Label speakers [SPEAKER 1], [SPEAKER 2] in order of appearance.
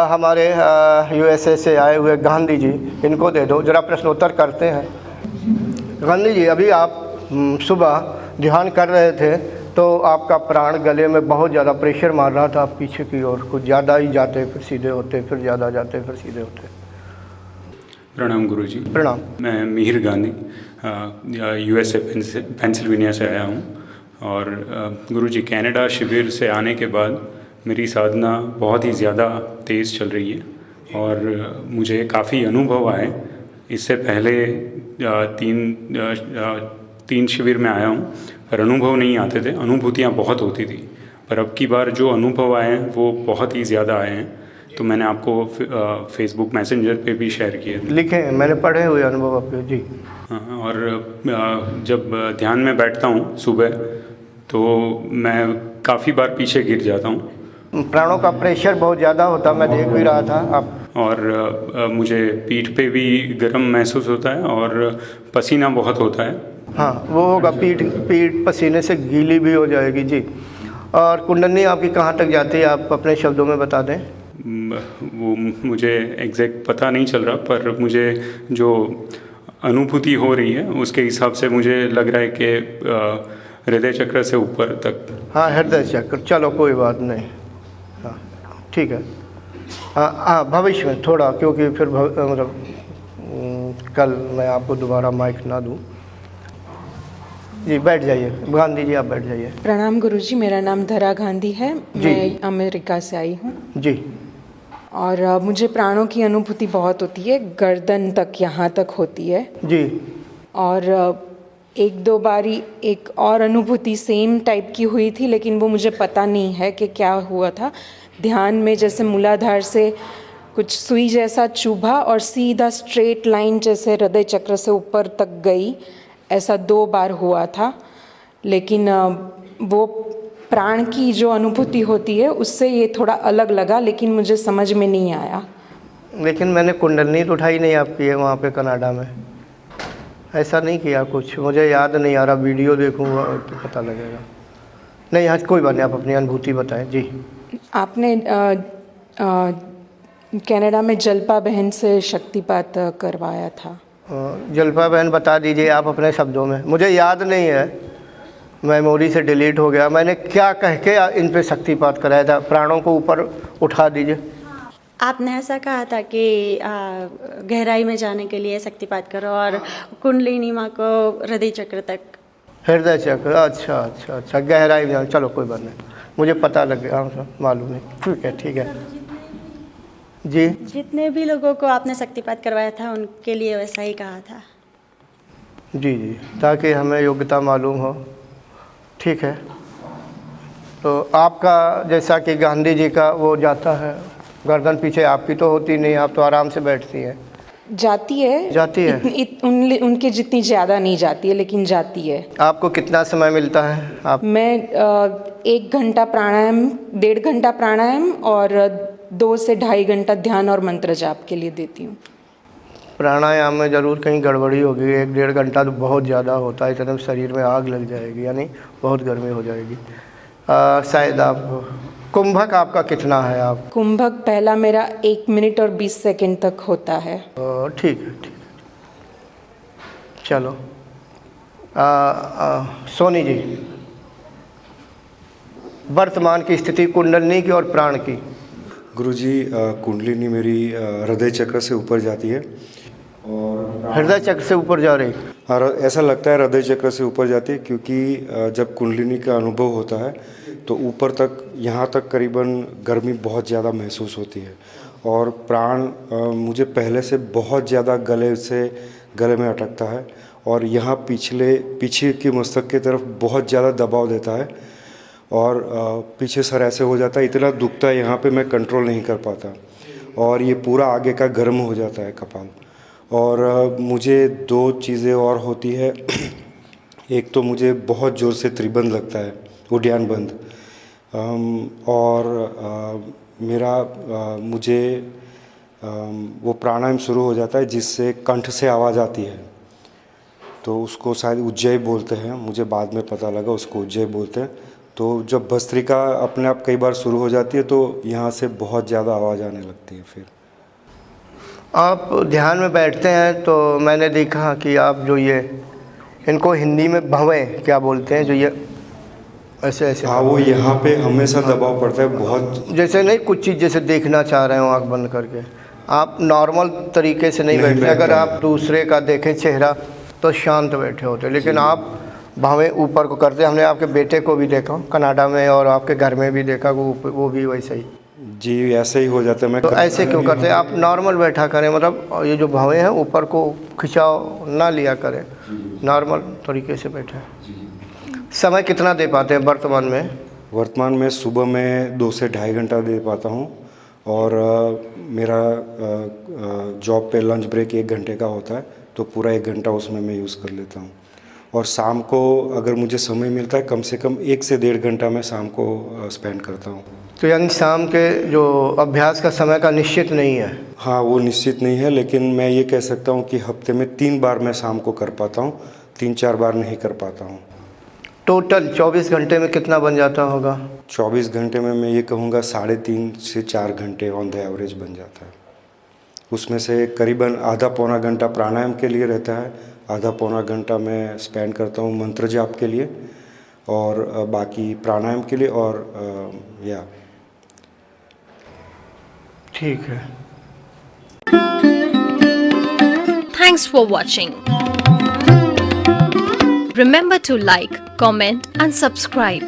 [SPEAKER 1] हमारे यूएसए से आए हुए गांधी जी, इनको दे दो, ज़रा प्रश्नोत्तर करते हैं। गांधी जी, अभी आप सुबह ध्यान कर रहे थे तो आपका प्राण गले में बहुत ज़्यादा प्रेशर मार रहा था, आप पीछे की ओर कुछ ज़्यादा ही जाते फिर सीधे होते, फिर ज़्यादा जाते फिर सीधे होते।
[SPEAKER 2] प्रणाम गुरुजी।
[SPEAKER 1] प्रणाम।
[SPEAKER 2] मैं मिहिर गांधी यूएसए पेंसिल्वेनिया से आया हूँ और गुरुजी कनाडा शिविर से आने के बाद मेरी साधना बहुत ही ज़्यादा तेज़ चल रही है और मुझे काफ़ी अनुभव आए। इससे पहले तीन शिविर में आया हूँ पर अनुभव नहीं आते थे, अनुभूतियाँ बहुत होती थी, पर अब की बार जो अनुभव आए हैं वो बहुत ही ज़्यादा आए हैं, तो मैंने आपको फेसबुक मैसेंजर पे भी शेयर किए थे।
[SPEAKER 1] लिखे हैं, मैंने पढ़े हुए अनुभव आपके जी।
[SPEAKER 2] हाँ, और जब ध्यान में बैठता हूँ सुबह तो मैं काफ़ी बार पीछे गिर जाता हूँ।
[SPEAKER 1] प्राणों का प्रेशर बहुत ज़्यादा होता, मैं देख भी रहा था आप।
[SPEAKER 2] और मुझे पीठ पे भी गर्म महसूस होता है और पसीना बहुत होता है।
[SPEAKER 1] हाँ, वो होगा, पीठ पसीने से गीली भी हो जाएगी जी। और कुंडली आपकी कहाँ तक जाती है, आप अपने शब्दों में बता दें।
[SPEAKER 2] वो मुझे एग्जैक्ट पता नहीं चल रहा, पर मुझे जो अनुभूति हो रही है उसके हिसाब से मुझे लग रहा है कि हृदय चक्र से ऊपर तक।
[SPEAKER 1] हाँ, हृदय चक्र, चलो कोई बात नहीं। हाँ ठीक है। हाँ, भविष्य में थोड़ा, क्योंकि फिर मतलब कल मैं आपको दोबारा माइक ना दूँ। जी बैठ जाइए, गांधी जी आप बैठ जाइए।
[SPEAKER 3] प्रणाम गुरुजी, मेरा नाम धरा गांधी है, मैं अमेरिका से आई हूँ
[SPEAKER 1] जी।
[SPEAKER 3] और मुझे प्राणों की अनुभूति बहुत होती है, गर्दन तक, यहाँ तक होती है
[SPEAKER 1] जी।
[SPEAKER 3] और एक दो बारी एक और अनुभूति सेम टाइप की हुई थी, लेकिन वो मुझे पता नहीं है कि क्या हुआ था। ध्यान में जैसे मूलाधार से कुछ सुई जैसा चुभा और सीधा स्ट्रेट लाइन जैसे हृदय चक्र से ऊपर तक गई, ऐसा 2 बार हुआ था। लेकिन वो प्राण की जो अनुभूति होती है उससे ये थोड़ा अलग लगा, लेकिन मुझे समझ में नहीं आया।
[SPEAKER 1] लेकिन मैंने कुंडली तो उठाई नहीं आपकी है वहाँ पे कनाडा में, ऐसा नहीं किया कुछ, मुझे याद नहीं आ रहा, वीडियो देखूँगा तो पता लगेगा। नहीं आज कोई बात नहीं, आप अपनी अनुभूति बताएं जी।
[SPEAKER 3] आपने कनाडा में जल्पा बहन से शक्तिपात करवाया था।
[SPEAKER 1] जल्पा बहन बता दीजिए आप अपने शब्दों में, मुझे याद नहीं है, मेमोरी से डिलीट हो गया। मैंने क्या कह के इन पे शक्तिपात कराया था, प्राणों को ऊपर उठा दीजिए।
[SPEAKER 4] आपने ऐसा कहा था कि गहराई में जाने के लिए शक्तिपात करो और कुंडलिनी माँ को हृदय चक्र तक।
[SPEAKER 1] हृदय चक्र, अच्छा अच्छा अच्छा, गहराई में, चलो कोई बात नहीं, मुझे पता लग गया, मालूम नहीं, ठीक है ठीक है जी।
[SPEAKER 4] जितने भी लोगों को आपने शक्तिपात करवाया था उनके लिए वैसा ही कहा था।
[SPEAKER 1] जी जी, ताकि हमें योग्यता मालूम हो। ठीक है, तो आपका जैसा कि गांधी जी का वो जाता है गर्दन पीछे, आपकी तो होती नहीं, आप तो आराम से बैठती हैं।
[SPEAKER 3] जाती है उनके जितनी ज़्यादा नहीं जाती है, लेकिन जाती है।
[SPEAKER 1] आपको कितना समय मिलता है? आप
[SPEAKER 3] मैं 1 घंटा प्राणायाम, 1.5 घंटा प्राणायाम और 2 से 2.5 घंटा ध्यान और मंत्र जाप के लिए देती हूँ।
[SPEAKER 1] प्राणायाम में ज़रूर कहीं गड़बड़ी होगी, 1-1.5 घंटा तो बहुत ज़्यादा होता है, इतने में शरीर में आग लग जाएगी, यानी बहुत गर्मी हो जाएगी। शायद आप कुंभक आपका कितना है? आप
[SPEAKER 3] कुंभक पहला मेरा 1 मिनट और 20 सेकंड तक होता है।
[SPEAKER 1] ठीक है ठीक है, चलो। सोनी जी, वर्तमान की स्थिति कुंडलिनी की और प्राण की।
[SPEAKER 5] गुरुजी, कुंडलिनी मेरी हृदय चक्र से ऊपर जाती है और
[SPEAKER 1] हृदय चक्र से ऊपर जा रही?
[SPEAKER 5] और ऐसा लगता है हृदय चक्र से ऊपर जाती है, क्योंकि जब कुंडलिनी का अनुभव होता है तो ऊपर तक, यहाँ तक करीबन गर्मी बहुत ज़्यादा महसूस होती है और प्राण मुझे पहले से बहुत ज़्यादा गले में अटकता है और यहाँ पीछे के मस्तक की तरफ बहुत ज़्यादा दबाव देता है और पीछे सर ऐसे हो जाता है, इतना दुखता है यहाँ पे, मैं कंट्रोल नहीं कर पाता और ये पूरा आगे का गर्म हो जाता है कपाल। और मुझे 2 चीज़ें और होती है, एक तो मुझे बहुत ज़ोर से त्रिबंध लगता है, उड्डयन बंद, और मुझे वो प्राणायाम शुरू हो जाता है जिससे कंठ से आवाज़ आती है, तो उसको शायद उज्जयी बोलते हैं, मुझे बाद में पता लगा उसको उज्जयी बोलते हैं। तो जब भस्त्रिका अपने आप कई बार शुरू हो जाती है तो यहाँ से बहुत ज़्यादा आवाज़ आने लगती है। फिर
[SPEAKER 1] आप ध्यान में बैठते हैं तो मैंने देखा कि आप जो ये इनको हिंदी में भवें क्या बोलते हैं, जो ये ऐसे ऐसे,
[SPEAKER 5] हाँ, वो यहाँ पे हमेशा दबाव पड़ता है बहुत।
[SPEAKER 1] जैसे नहीं कुछ चीज़ जैसे देखना चाह रहे हो आँख बंद करके, आप नॉर्मल तरीके से नहीं बैठते। अगर आप दूसरे का देखें चेहरा तो शांत बैठे होते, लेकिन आप भावें ऊपर को करते। हमने आपके बेटे को भी देखा कनाडा में और आपके घर में भी देखा, वो भी वैसे ही
[SPEAKER 5] जी ऐसे ही हो जाता है। मैं
[SPEAKER 1] तो ऐसे क्यों करते हैं? आप नॉर्मल बैठा करें, मतलब ये जो भावें हैं ऊपर को खिंचाव ना लिया करें, नॉर्मल तरीके से बैठे। समय कितना दे पाते हैं वर्तमान में?
[SPEAKER 5] वर्तमान में सुबह में 2 से ढाई घंटा दे पाता हूँ, और मेरा जॉब पे लंच ब्रेक 1 घंटे का होता है, तो पूरा 1 घंटा उसमें मैं यूज़ कर लेता हूँ। और शाम को अगर मुझे समय मिलता है कम से कम 1 से 1.5 घंटा मैं शाम को स्पेंड करता हूँ।
[SPEAKER 1] तो यानी शाम के जो अभ्यास का समय का निश्चित नहीं है?
[SPEAKER 5] हाँ, वो निश्चित नहीं है, लेकिन मैं ये कह सकता हूँ कि हफ्ते में 3 बार मैं शाम को कर पाता हूँ, 3-4 बार नहीं कर पाता हूँ।
[SPEAKER 1] टोटल 24 घंटे में कितना बन जाता होगा?
[SPEAKER 5] 24 घंटे में मैं ये कहूँगा 3.5 से 4 घंटे ऑन द एवरेज बन जाता है। उसमें से करीबन आधा पौना घंटा प्राणायाम के लिए रहता है, आधा पौना घंटा मैं स्पेंड करता हूँ मंत्र जाप के लिए, और बाकी प्राणायाम के लिए। और या
[SPEAKER 1] ठीक है।
[SPEAKER 6] Thanks for watching. Remember to like, comment and subscribe.